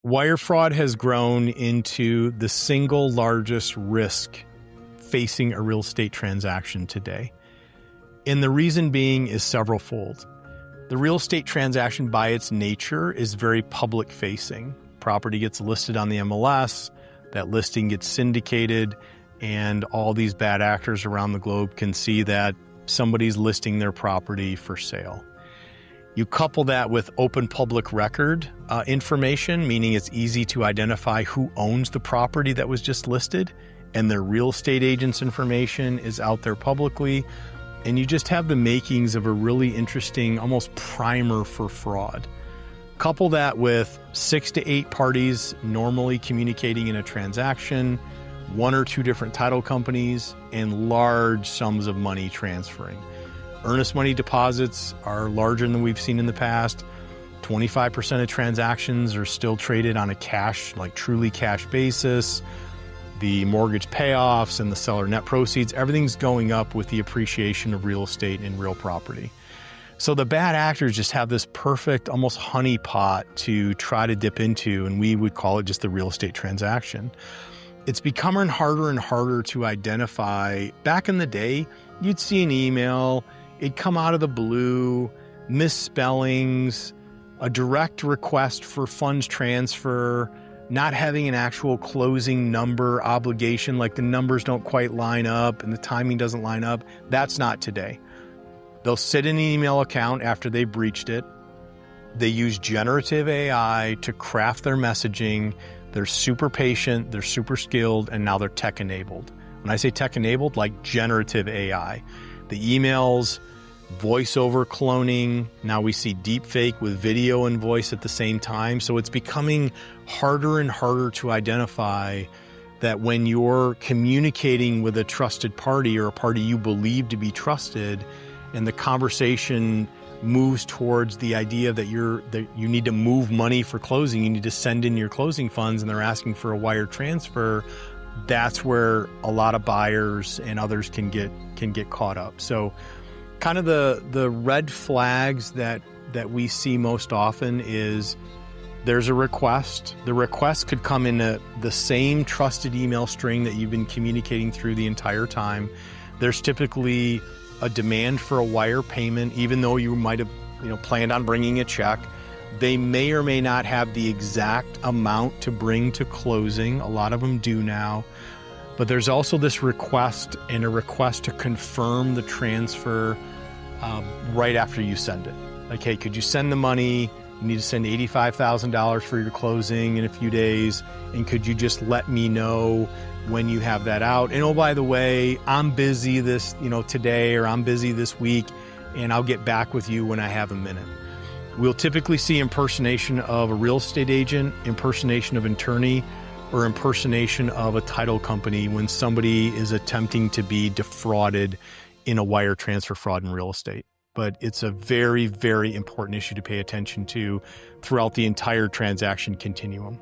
Wire fraud has grown into the single largest risk facing a real estate transaction today. And the reason being is severalfold. The real estate transaction by its nature is very public facing. Property gets listed on the MLS, that listing gets syndicated, and all these bad actors around the globe can see that somebody's listing their property for sale. You couple that with open public record information, meaning it's easy to identify who owns the property that was just listed, and their real estate agent's information is out there publicly, and you just have the makings of a really interesting, almost primer for fraud. Couple that with 6 to 8 parties normally communicating in a transaction, 1 or 2 different title companies, and large sums of money transferring. Earnest money deposits are larger than we've seen in the past. 25% of transactions are still traded on a cash, like truly cash basis. The mortgage payoffs and the seller net proceeds, everything's going up with the appreciation of real estate and real property. So the bad actors just have this perfect, almost honey pot to try to dip into, and we would call it just the real estate transaction. It's becoming harder and harder to identify. Back in the day, you'd see an email, it'd come out of the blue, misspellings, a direct request for funds transfer, not having an actual closing number obligation, like the numbers don't quite line up and the timing doesn't line up. That's not today. They'll sit in an email account after they breached it. They use generative AI to craft their messaging. They're super patient, they're super skilled, and now they're tech enabled. When I say tech enabled, like generative AI. The emails, voiceover cloning, now we see deepfake with video and voice at the same time. So it's becoming harder and harder to identify that when you're communicating with a trusted party or a party you believe to be trusted, and the conversation moves towards the idea that you need to move money for closing, you need to send in your closing funds, and they're asking for a wire transfer, that's where a lot of buyers and others can get caught up. So kind of the red flags that we see most often is there's a request. The request could come in the same trusted email string that you've been communicating through the entire time. There's typically a demand for a wire payment, even though you might have planned on bringing a check. They may or may not have the exact amount to bring to closing. A lot of them do now. But there's also this request and a request to confirm the transfer right after you send it. Like, hey, could you send the money? You need to send $85,000 for your closing in a few days. And could you just let me know when you have that out? And oh, by the way, I'm busy today, or I'm busy this week, and I'll get back with you when I have a minute. We'll typically see impersonation of a real estate agent, impersonation of an attorney, or impersonation of a title company when somebody is attempting to be defrauded in a wire transfer fraud in real estate. But it's a very, very important issue to pay attention to throughout the entire transaction continuum.